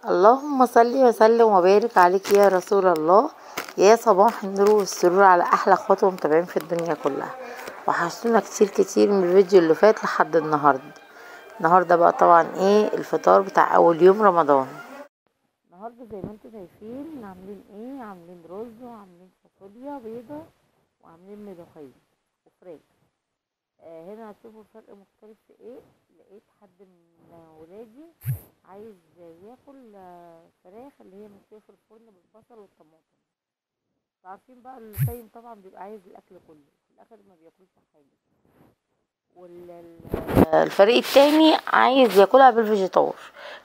اللهم صل وسلم وبارك عليك يا رسول الله. يا صباح النور والسرور على احلى اخوات ومتابعين في الدنيا كلها. وحشتونا كتير كتير من الفيديو اللي فات لحد النهارده بقى طبعا الفطار بتاع اول يوم رمضان. النهارده زي ما انتم شايفين عاملين رز وعاملين فاصوليا بيضه وعاملين ملوخيه وفراخ. هنا هتشوفوا الفرق مختلف في لقيت حد من ولادي عايز ياكل فراخ اللي هي مشويه في الفرن بالبصل والطماطم. عارفين بقى الصايم طبعا بيبقى عايز الاكل كله في الاخر ما بياكلش حاجه. والفريق التاني عايز ياكلها بالفيجيتار،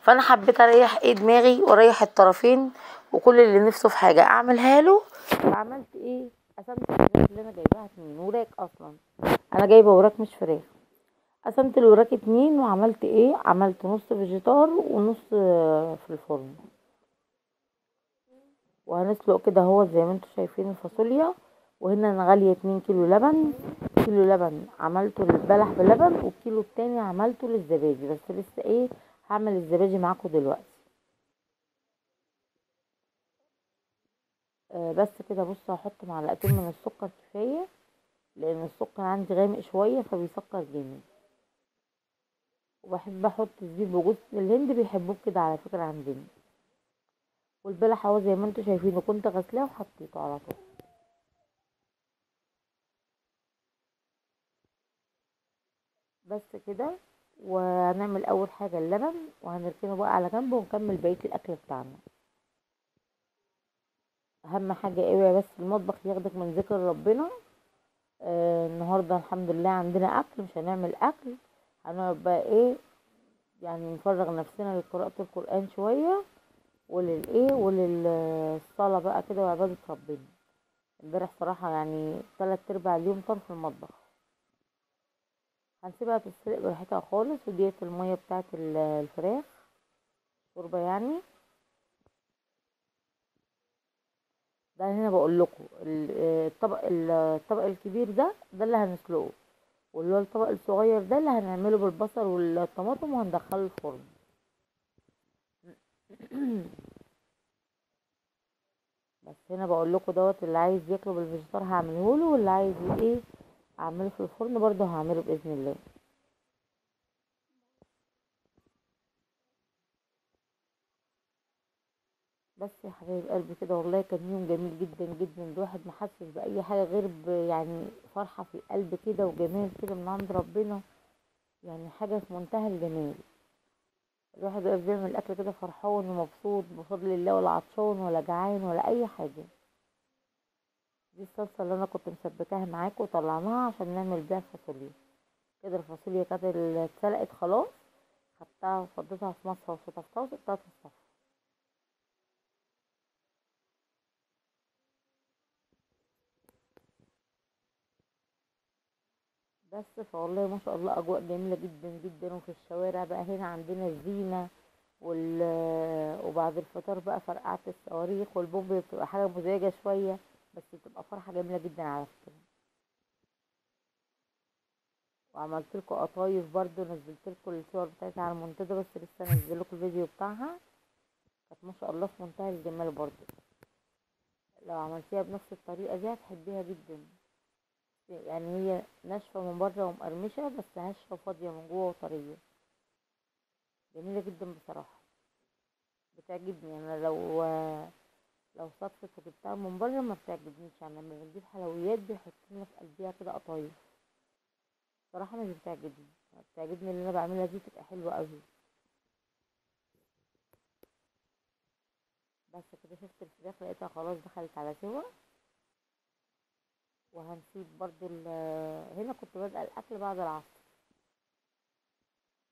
فانا حبيت اريح دماغي واريح الطرفين وكل اللي نفسه في حاجه اعملها له. فعملت قسمت الفراخ اللي انا جايباها 2 وراك. اصلا انا جايبه وراك مش فراخ. قسمت الوراك 2 وعملت عملت نص فيجيتار ونص في الفرن. وهنسلق كده هو زي ما انتم شايفين الفاصوليا. وهنا انا غاليه 2 كيلو لبن. كيلو لبن عملته للبلح بلبن والكيلو التاني عملته للزبادي، بس لسه هعمل الزبادي معاكم دلوقتي. بس كده بصوا هحط معلقتين من السكر كفايه، لان السكر عندي غامق شويه فبيسكر جامد. وبحب احط زبيب وجوز الهند، بيحبوه كده على فكره عندنا. والبلح اهو زي ما انتم شايفينه كنت غسلاه وحطيته على طول. بس كده. وهنعمل اول حاجه اللبن وهنركنه بقى على جنب ونكمل بقيه الاكل بتاعنا. اهم حاجه بس المطبخ ياخدك من ذكر ربنا. النهارده الحمد لله عندنا اكل، مش هنعمل اكل، هنقعد بقى يعني نفرغ نفسنا لقراءه القران شويه وللصلاه بقى كده وعباده ربنا. امبارح صراحه يعني 3/4 اليوم طار في المطبخ. هنسيبها تتسلق براحتها خالص. وديت الميه بتاعت الفراخ شوربه يعني. ده هنا بقول لكم الطبق الكبير ده اللي هنسلقه، واللي هو الطبق الصغير ده اللي هنعمله بالبصل والطماطم وهندخله الفرن. بس هنا بقول لكم دوت اللي عايز ياكله بالفيجيتار هعمله له، واللي عايز اعمله في الفرن برضه هعمله باذن الله. بس يا حبايب قلبي كده والله كان يوم جميل جدا جدا. الواحد ما حسش باي حاجه غير يعني فرحه في القلب كده وجمال كده من عند ربنا، يعني حاجه في منتهى الجمال. الواحد واقف بيعمل الاكل كده فرحان ومبسوط بفضل الله، ولا عطشان ولا جعان ولا اي حاجه. دي الصلصه اللي انا كنت مثبتاها معاكم وطلعناها عشان نعمل بيها الفاصوليا. كده الفاصوليا كانت اتسلقت خلاص، خدتها وفضيتها في مصفى وشطفتها وسبتها تتصفى. بس فوالله ما شاء الله اجواء جميله جدا جدا. وفي الشوارع بقى هنا عندنا الزينه وبعد الفطار بقى فرقعت الصواريخ والبومب، بتبقى حاجه مزعجه شويه بس بتبقى فرحه جميله جدا على فكره. وعملت لكم قطايف برضو، نزلت لكم الصور بتاعتها على المنتدى، بس لسه نزل لكم الفيديو بتاعها. كانت ما شاء الله في منتهى الجمال برضو. لو عملتيها بنفس الطريقه دي هتحبيها جدا. يعني هي ناشفه من بره ومقرمشه، بس هشه وفاضيه من جوه وطريه. جميله جدا بصراحه، بتعجبني. انا لو صدفت وجبتها من بره ما بتعجبنيش. يعني لما بنجيب حلويات بيحطوا لنا في قلبها كده قطايف، صراحه مش بتعجبني. بتعجبني اللي انا بعملها دي تبقى حلوه قوي. بس كده شفت الفراخ لقيتها خلاص دخلت على سوا. وهنسيب برضو هنا كنت بادئه الاكل بعد العصر،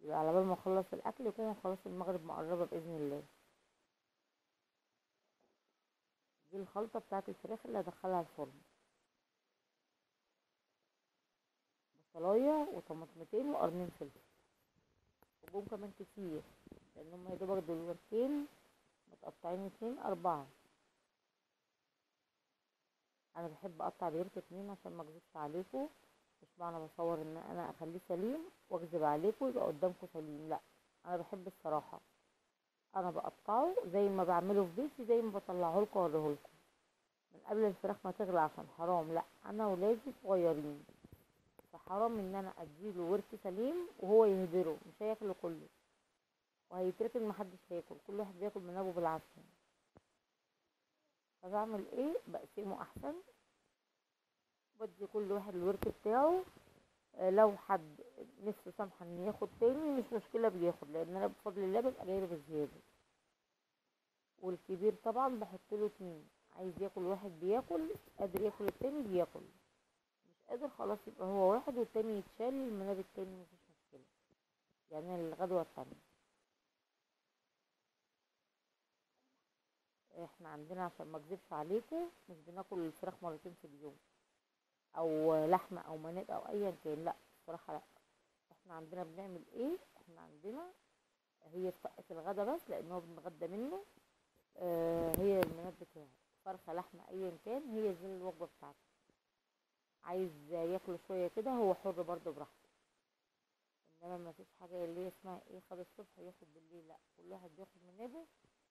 يبقى على بال ما اخلص الاكل يكون خلاص المغرب مقربه باذن الله. دي الخلطه بتاعت الفراخ اللي هدخلها الفرن. بصلايه وطماطمتين وقرنين فلفل وجوم كمان كتير، لان هم يا دوبك دول وركين متقطعين 2 4. انا بحب اقطع الورك 2 عشان ما اكذبش عليكم. مش معنى بصور ان انا اخليه سليم واكذب عليكم يبقى قدامكم سليم، لا. انا بحب الصراحه انا بقطعه زي ما بعمله في بيتي، زي ما بطلعه لكم اوريه لكم من قبل الفراخ ما تغلى، عشان حرام، لا انا ولادي صغيرين، فحرام ان انا اديله ورك سليم وهو يهدره، مش هياكله كله وهيتركن، محدش هياكل، كل واحد بياكل من ابو بالعافيه. فبعمل ايه؟ بقسمه احسن، بدي كل واحد الورك بتاعه. لو حد نفسه سامحه ان ياخد تاني مش مشكله بياخد، لان انا بفضل الله ببقى جايبه بزياده. والكبير طبعا بحط له اتنين، عايز ياكل واحد بياكل، قادر ياكل التاني بياكل، مش قادر خلاص يبقى هو واحد والتاني يتشال المناب التاني، مفيش مشكله، يعني الغدوه التانية. احنا عندنا عشان ما اكذبش عليكم مش بناكل الفراخ مرتين في اليوم، او لحمه او مناب او ايا كان، لا بصراحه لا. احنا عندنا بنعمل ايه؟ احنا عندنا هي طقة الغدا بس، لان هو بنتغدى منه. هي المناب بتاعه فرخه لحمه ايا كان، هي دي الوجبه بتاعته. عايز ياكل شويه كده هو حر برضه براحته، انما ما فيش حاجه اللي هي اسمها ايه خد الصبح ياخد بالليل، لا كل واحد بياخد منابه.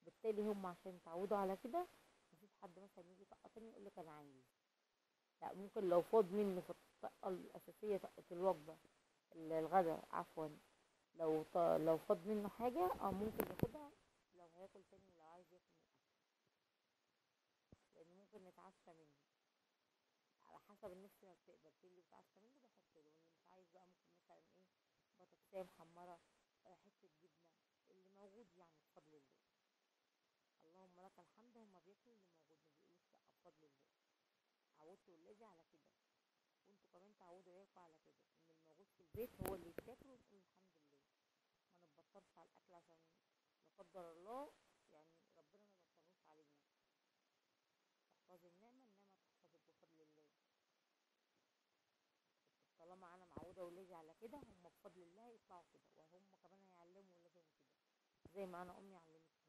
بالتالي هم عشان اتعودوا على كده، مفيش حد مثلا يجي طقه تاني يقول لك انا عايز، لا ممكن لو فاض منه في الطقه الاساسيه، طقه الوجبه الغدا عفوا، لو فاض منه حاجه ممكن ياخدها لو هياكل تاني، لو عايز ياكل من الاكل، لان ممكن نتعشى منه على حسب النفس ما بتقبل. في اللي بتعشى منه بحط له، واللي مش عايز بقى ممكن مثلا ايه بطاطسية محمرة، حتة جبنة، اللي موجود يعني بفضل الله. اللهم لك الحمد، هما بياكلوا اللي موجود ما بيقولوش لا بفضل الله. عودت ولادي على كده، وانتوا كمان تعودوا عيالكم على كده، ان الموجود في البيت هو اللي يتاكل ونقول الحمد لله. ما نتبطرش على الاكل، عشان لا قدر الله يعني ربنا ما يبطلوش علينا. تحفظ النعمة تحفظك بفضل الله. طالما انا معوده ولادي على كده، هم بفضل الله يطلعوا كده، وهم كمان هيعلموا ولادهم كده زي ما انا امي علمتني.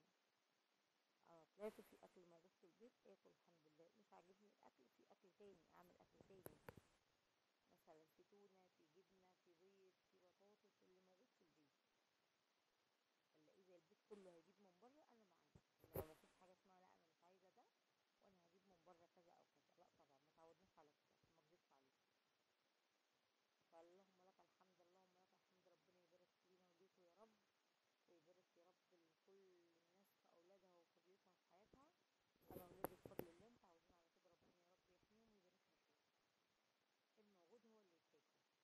طلعت في اكل موجود في البيت اكل الحمد لله، مش عاجبني الاكل في اكل تاني، اعمل اكل تاني، مثلا في تونه، في جبنه، في بيض، في بطاطس، اللي موجود في البيت. الا اذا البيت كله هيجيب من بره انا معاك، انما ما فيش حاجه اسمها لا انا مش عايزه ده وانا هجيب من بره كذا او كذا، لا طبعا ما تعودناش على كده عشان ما اكذبش عليكم. فاللهم لك الحمد، اللهم لك الحمد، ربنا يبارك فينا وليكوا يا رب، ويبارك يا رب لكل الناس في اولادها وفي بيوتها وفي حياتها. انا ولادي بفضل الله متعودين على كده، ربنا يا رب يحميهم ويبارك لنا فيهم، الموجود هو اللي يتاكل.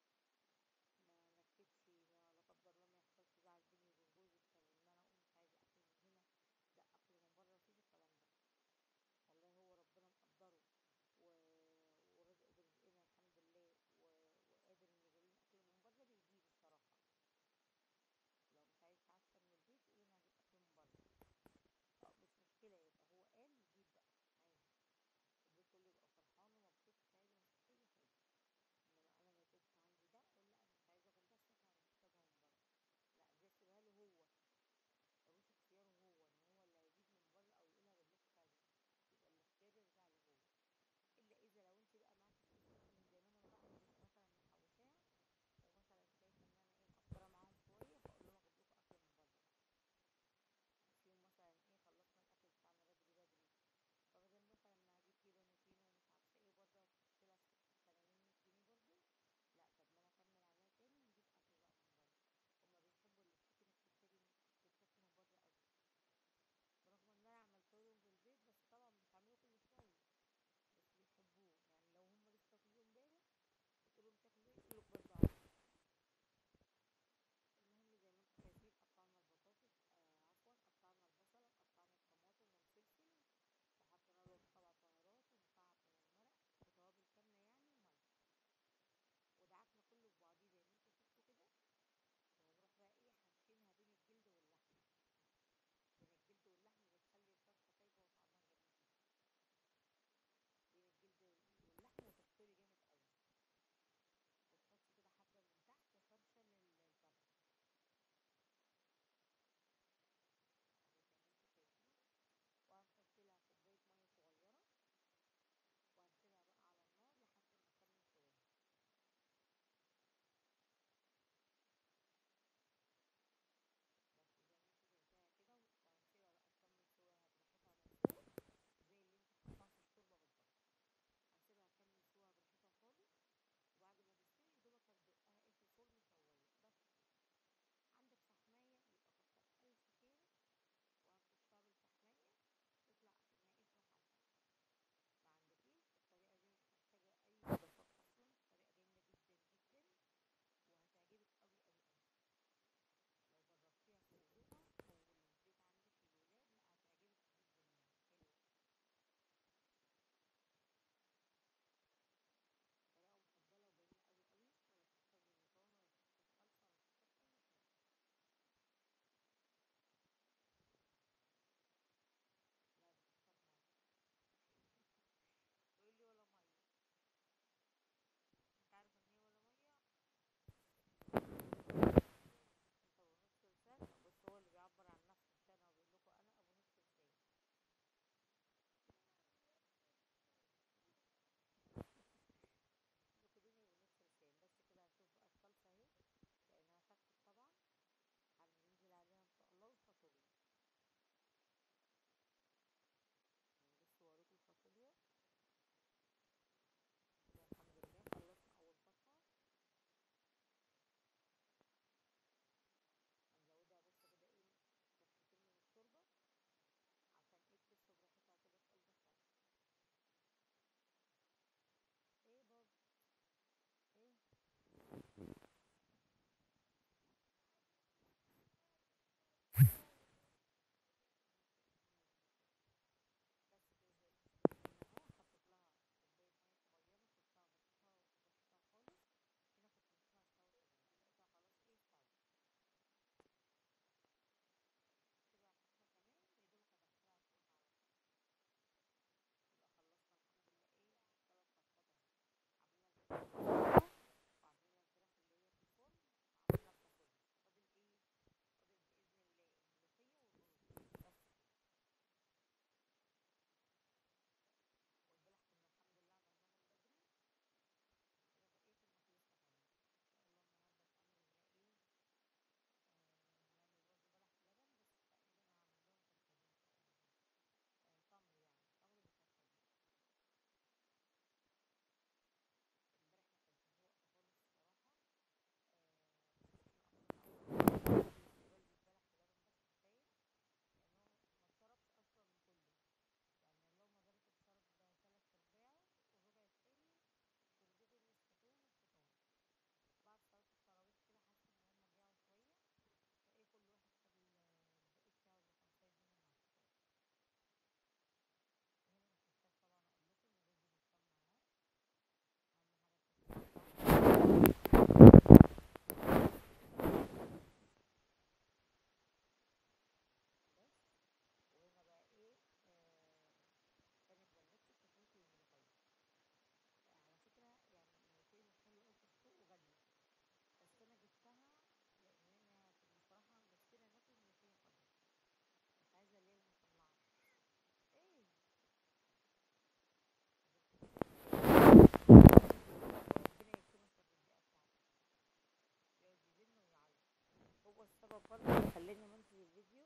قبل ما انزل الفيديو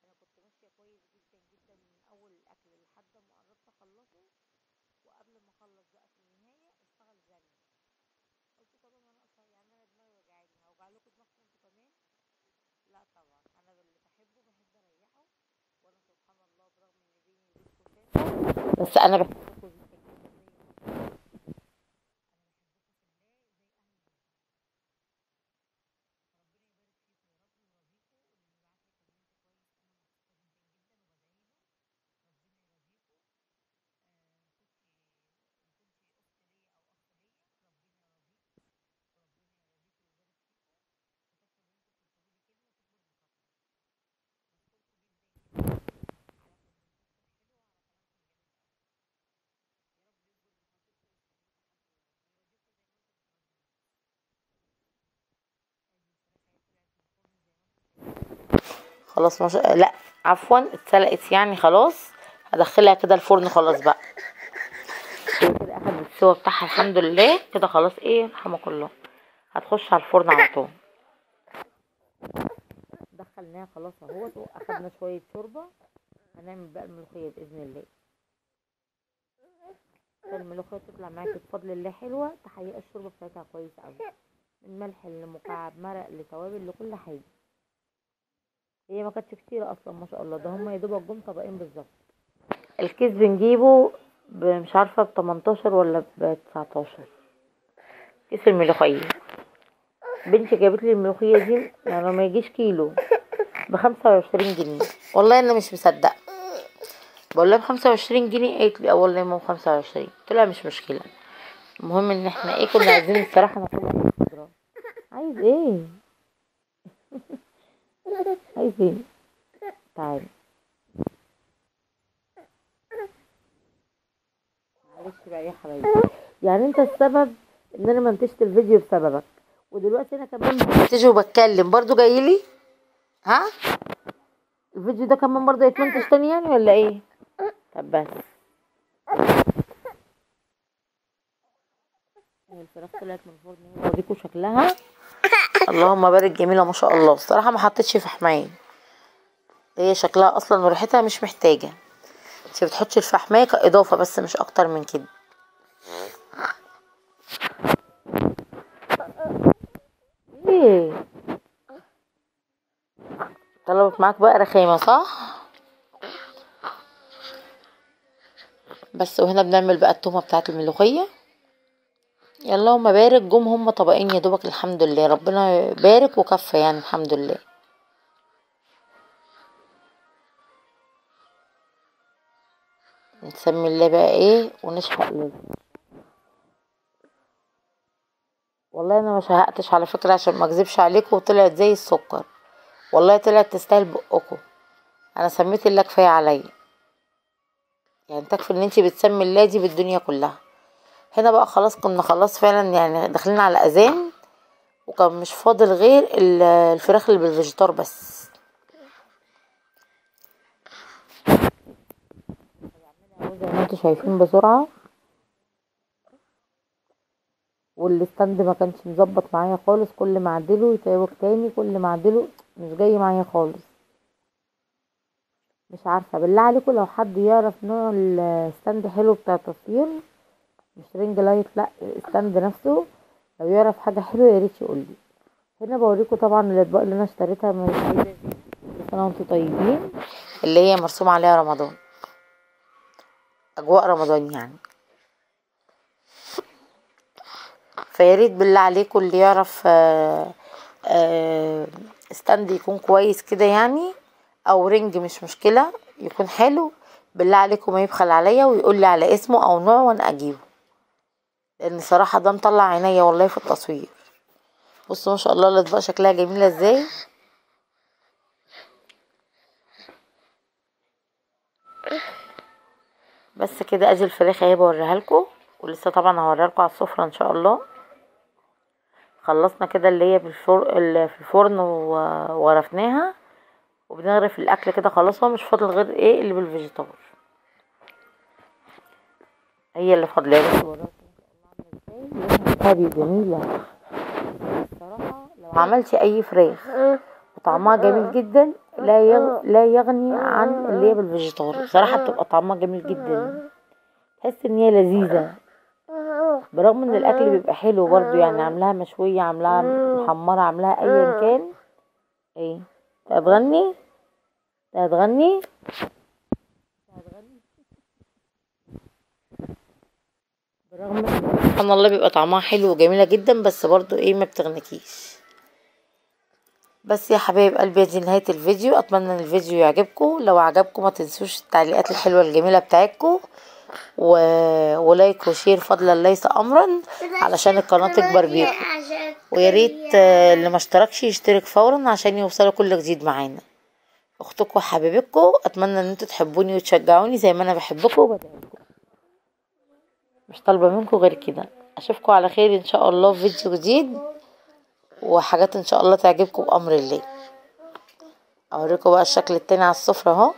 انا كنت ماشيه كويس جدا جدا من اول الاكل لحد ما قربت اخلصه، وقبل ما اخلص بقى في النهايه اشتغل زن. قلت طب ما انا اصلا يعني انا دماغي وجعاني هوجع لكم دماغكم انتوا كمان؟ لا طبعا، انا باللي بحبه بحب اريحه، وانا سبحان الله برغم ان بيني وبينكم شاسع بس انا بحبكم جدا جدا زي ما انتم. خلاص مش... لا عفوا اتسلقت يعني خلاص. هدخلها كده الفرن خلاص بقى. كده اخدت السوا بتاعها الحمد لله كده خلاص. ايه رحمك الله، هتخش على الفرن على طول. دخلناها خلاص اهوت واخدنا شويه شوربه. هنعمل بقى الملوخيه باذن الله. الملوخيه تطلع معاكي بفضل الله حلوه، تحقيق الشوربه بتاعتها كويس قوي، من ملح لمكعب مرق لتوابل لكل حاجه. هي ما كانتش كتيره اصلا ما شاء الله، ده هما يا دوبك جم طبقين بالظبط. الكيس بنجيبه مش عارفه ب 18 ولا ب 19 كيس الملوخيه. بنتي جابت لي الملوخيه دي يعني ما يجيش كيلو ب 25 جنيه. والله انا مش مصدقه، بقول لها ب 25 جنيه. قالت لي اه والله يا ماما 25. قلت لها مش مشكله، المهم ان احنا ايه كنا عايزين الصراحه ناكلها خضراء. عايز ايه؟ عايز ايه؟ تعالي. معلش بقى يا حبايبي، يعني انت السبب ان انا منتجت الفيديو بسببك، ودلوقتي انا كمان بنتج وبتكلم برضو جايلي. ها الفيديو ده كمان برضو يتمنتج تاني يعني ولا ايه؟ طب بس الفراخ طلعت من الفرن اوريكم شكلها. اللهم بارك، جميله ما شاء الله. الصراحه ما حطيتش في حمايه، هي شكلها اصلا وريحتها مش محتاجه. انت بتحطي الفحمايه كاضافه بس مش اكتر من كده. ايه طلبت معاك بقى رخامه صح؟ بس وهنا بنعمل بقى التومه بتاعه الملوخيه. يا اللهم بارك، جم هم طبقين يا دوبك الحمد لله، ربنا يبارك وكفى يعني الحمد لله. نسمي الله بقى ايه ونشهق له. والله انا ما شهقتش على فكره عشان ما اكذبش عليكم، وطلعت زي السكر. والله طلعت تستاهل بقكم. انا سميت الله كفايه عليا، يعني تكفي ان انتي بتسمي الله دي بالدنيا كلها. هنا بقى خلاص كنا خلاص فعلا يعني داخلين على اذان، وكان مش فاضل غير الفراخ اللي بالفيجيتار بس. زي ما انتوا شايفين بسرعه، والستاند ما كانش مظبط معايا خالص، كل ما اعدله يتعوج تاني، كل ما اعدله مش جاي معايا خالص. مش عارفه، بالله عليكم لو حد يعرف نوع الستاند حلو بتاع التصوير، مش رينج لايت لا الستاند نفسه، لو يعرف حاجه حلوه يا ريت يقول لي. هنا بوريكم طبعا الاطباق اللي انا اشتريتها من السيده دي. كل سنه وانتم طيبين، اللي هي مرسوم عليها رمضان، اجواء رمضان يعني. فياريت بالله عليكم اللي يعرف ستاند يكون كويس كده يعني، او رنج مش مشكله يكون حلو، بالله عليكم ما يبخل عليا ويقول لي على اسمه او نوعه وانا اجيبه، لان صراحه ده مطلع عينيا والله في التصوير. بصوا ما شاء الله الاطباق شكلها جميله ازاي. بس كده ادي الفراخ اهي بوريها لكم، ولسه طبعا هوريها لكم على السفره ان شاء الله. خلصنا كده اللي هي اللي في الفرن وغرفناها، وبنغرف الاكل كده خلاص. هو مش فاضل غير ايه اللي بالفيجيتار، هي اللي فاضله. بس وراكم عامله ازاي، جميله الصراحه. لو عملتي اي فراخ طعمها جميل جدا، لا يغني عن اللي هي بالفيجيتار. بصراحه بتبقى طعمها جميل جدا، تحس ان هي لذيذه برغم ان الاكل بيبقى حلو برضو. يعني عاملاها مشويه، عاملاها محمره، عاملاها ايا كان. ايه هتغني هتغني برغم ان سبحان الله بيبقى طعمها حلو وجميله جدا، بس برضو ايه ما بتغنكيش. بس يا حبايب قلبي دي نهايه الفيديو. اتمنى ان الفيديو يعجبكم. لو عجبكم ما تنسوش التعليقات الحلوه الجميله بتاعتكم ولايك وشير فضلا ليس امرا علشان القناه تكبر بيكم. ويا ريت اللي ما اشتركش يشترك فورا عشان يوصلوا كل جديد معانا. اختكم وحبيبتكم، اتمنى ان انتوا تحبوني وتشجعوني زي ما انا بحبكم وبدعمكم. مش طالبه منكم غير كده. اشوفكم على خير ان شاء الله في فيديو جديد وحاجات ان شاء الله تعجبكم بامر الله. اوريكم بقى الشكل التاني على السفرة اهو.